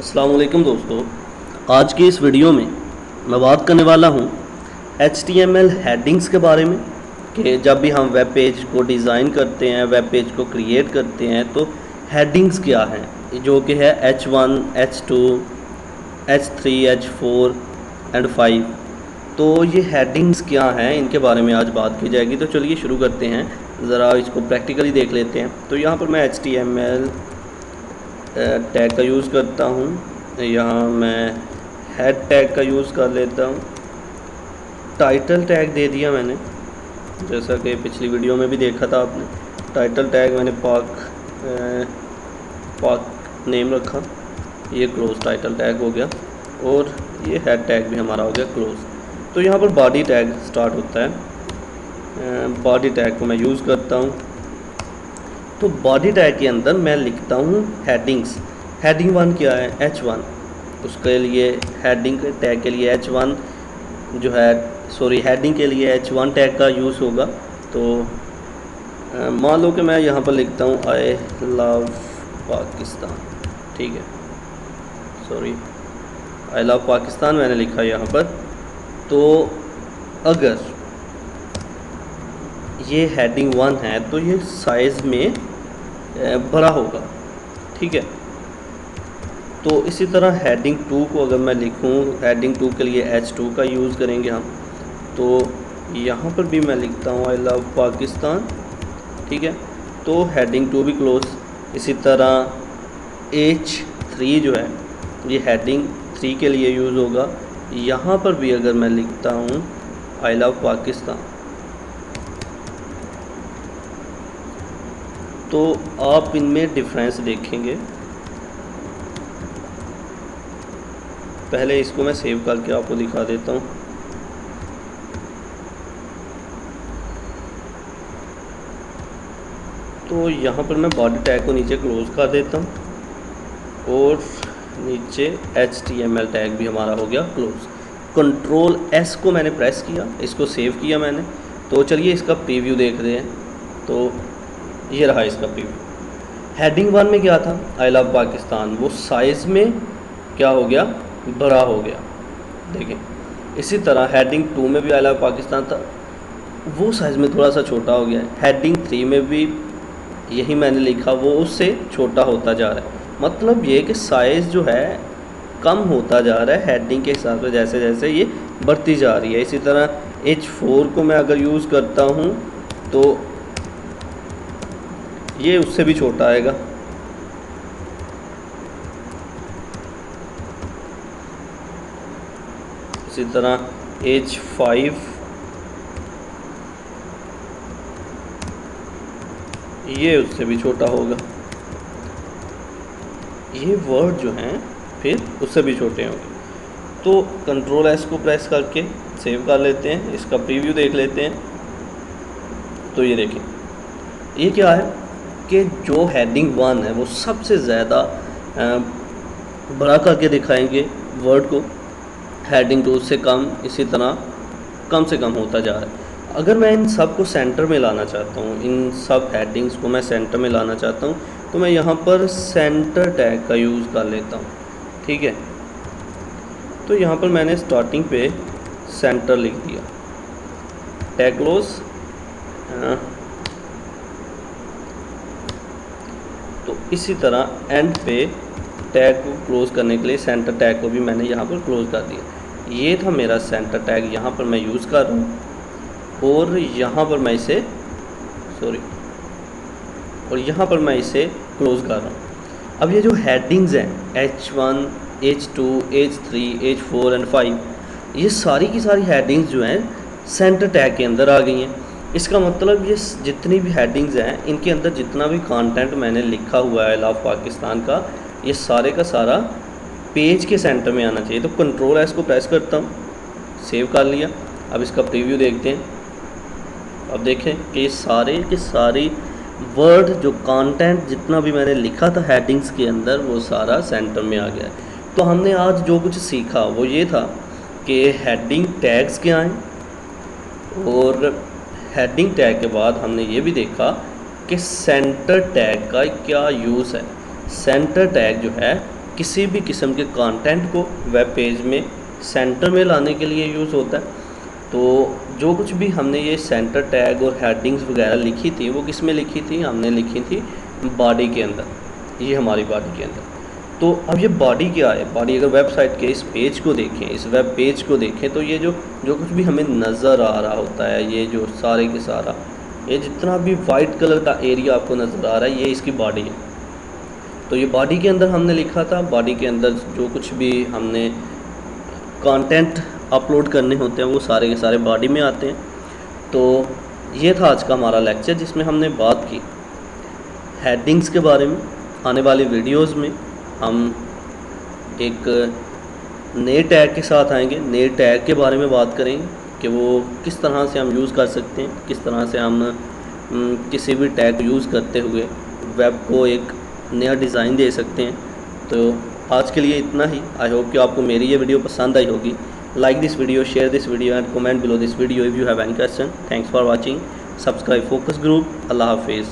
अस्सलाम वालेकुम दोस्तों, आज की इस वीडियो में मैं बात करने वाला हूँ HTML हेडिंग्स के बारे में कि जब भी हम वेब पेज को डिज़ाइन करते हैं, वेब पेज को क्रिएट करते हैं तो हेडिंग्स क्या हैं, जो कि है H1, H2, H3, H4 and 5। तो ये हेडिंग्स क्या हैं, इनके बारे में आज बात की जाएगी। तो चलिए शुरू करते हैं, ज़रा इसको प्रैक्टिकली देख लेते हैं। तो यहाँ पर मैं HTML टैग का यूज़ करता हूँ। यहाँ मैं हेड टैग का यूज़ कर लेता हूँ। टाइटल टैग दे दिया मैंने, जैसा कि पिछली वीडियो में भी देखा था आपने। टाइटल टैग मैंने पाक नेम रखा, ये क्लोज टाइटल टैग हो गया, और ये हेड टैग भी हमारा हो गया क्लोज। तो यहाँ पर बॉडी टैग स्टार्ट होता है। बॉडी टैग को मैं यूज़ करता हूँ। तो बॉडी टैग के अंदर मैं लिखता हूँ हेडिंग्स। हेडिंग 1 क्या है? H1। उसके लिए हेडिंग टैग के लिए H1 जो है, हेडिंग के लिए H1 टैग का यूज़ होगा। तो मान लो कि मैं यहाँ पर लिखता हूँ आई लव पाकिस्तान, ठीक है, आई लव पाकिस्तान मैंने लिखा यहाँ पर। तो अगर ये हेडिंग 1 है तो ये साइज़ में बड़ा होगा, ठीक है। तो इसी तरह हेडिंग 2 को अगर मैं लिखूं, हेडिंग 2 के लिए H2 का यूज़ करेंगे हम। तो यहाँ पर भी मैं लिखता हूँ आई लव पाकिस्तान, ठीक है। तो हेडिंग 2 भी क्लोज। इसी तरह H3 जो है ये हेडिंग 3 के लिए यूज़ होगा। यहाँ पर भी अगर मैं लिखता हूँ आई लव पाकिस्तान, तो आप इनमें डिफरेंस देखेंगे। पहले इसको मैं सेव करके आपको दिखा देता हूँ। तो यहाँ पर मैं बॉडी टैग को नीचे क्लोज कर देता हूँ, और नीचे HTML टैग भी हमारा हो गया क्लोज। कंट्रोल S को मैंने प्रेस किया, इसको सेव किया मैंने। तो चलिए इसका प्रीव्यू देख रहे हैं। तो ये रहा इसका प्रीव्यू। हेडिंग 1 में क्या था? आई लव पाकिस्तान, वो साइज़ में क्या हो गया? बड़ा हो गया, देखें। इसी तरह हेडिंग 2 में भी आई लव पाकिस्तान था, वो साइज़ में थोड़ा सा छोटा हो गया है। हेडिंग 3 में भी यही मैंने लिखा, वो उससे छोटा होता जा रहा है। मतलब ये कि साइज़ जो है कम होता जा रहा है हेडिंग के हिसाब से, जैसे जैसे ये बढ़ती जा रही है। इसी तरह H4 को मैं अगर यूज़ करता हूँ तो ये उससे भी छोटा आएगा। इसी तरह H5 ये उससे भी छोटा होगा। ये वर्ड जो हैं फिर उससे भी छोटे होंगे। तो कंट्रोल S को प्रेस करके सेव कर लेते हैं, इसका प्रीव्यू देख लेते हैं। तो ये देखें, ये क्या है कि जो हेडिंग 1 है वो सबसे ज़्यादा बड़ा करके दिखाएंगे वर्ड को। हेडिंग 2 से कम, इसी तरह कम से कम होता जा रहा है। अगर मैं इन सब को सेंटर में लाना चाहता हूँ, इन सब हेडिंग्स को मैं सेंटर में लाना चाहता हूँ, तो मैं यहाँ पर सेंटर टैग का यूज़ कर लेता हूँ, ठीक है। तो यहाँ पर मैंने स्टार्टिंग पे सेंटर लिख दिया, टैग क्लोज। तो इसी तरह एंड पे टैग को क्लोज करने के लिए सेंटर टैग को भी मैंने यहाँ पर क्लोज कर दिया। ये था मेरा सेंटर टैग, यहाँ पर मैं यूज़ कर रहा हूँ, और यहाँ पर मैं इसे और यहाँ पर मैं इसे क्लोज कर रहा हूँ। अब ये जो हेडिंग्स हैं H1, H2, H3, H4 and 5, ये सारी की सारी हेडिंग्स जो हैं सेंटर टैग के अंदर आ गई हैं। इसका मतलब ये जितनी भी हेडिंग्स हैं इनके अंदर जितना भी कंटेंट मैंने लिखा हुआ है लव पाकिस्तान का, ये सारे का सारा पेज के सेंटर में आना चाहिए। तो कंट्रोल S को प्रेस करता हूँ, सेव कर लिया। अब इसका प्रीव्यू देखते हैं। अब देखें कि ये सारे के सारे वर्ड जो कंटेंट जितना भी मैंने लिखा था हेडिंग्स के अंदर वो सारा सेंटर में आ गया है। तो हमने आज जो कुछ सीखा वो ये था कि हेडिंग टैग्स क्या हैं, और हेडिंग टैग के बाद हमने ये भी देखा कि सेंटर टैग का क्या यूज़ है। सेंटर टैग जो है किसी भी किस्म के कंटेंट को वेब पेज में सेंटर में लाने के लिए यूज़ होता है। तो जो कुछ भी हमने ये सेंटर टैग और हेडिंग्स वगैरह लिखी थी वो किस में लिखी थी, हमने लिखी थी बॉडी के अंदर, ये हमारी बॉडी के अंदर। तो अब ये बॉडी क्या है, बॉडी अगर वेबसाइट के इस पेज को देखें, इस वेब पेज को देखें, तो ये जो जो कुछ भी हमें नज़र आ रहा होता है, ये जो सारे के सारा, ये जितना भी वाइट कलर का एरिया आपको नज़र आ रहा है, ये इसकी बॉडी है। तो ये बॉडी के अंदर हमने लिखा था, बॉडी के अंदर जो कुछ भी हमने कंटेंट अपलोड करने होते हैं वो सारे के सारे बॉडी में आते हैं। तो ये था आज का हमारा लेक्चर जिसमें हमने बात की हेडिंग्स के बारे में। आने वाली वीडियोस में हम एक नए टैग के साथ आएंगे, नए टैग के बारे में बात करेंगे कि वो किस तरह से हम यूज़ कर सकते हैं, किस तरह से हम किसी भी टैग को यूज़ करते हुए वेब को एक नया डिज़ाइन दे सकते हैं। तो आज के लिए इतना ही। आई होप कि आपको मेरी ये वीडियो पसंद आई होगी। Like this video, share this video and comment below this video if you have any question. Thanks for watching. Subscribe focus group. अल्लाह हाफिज़।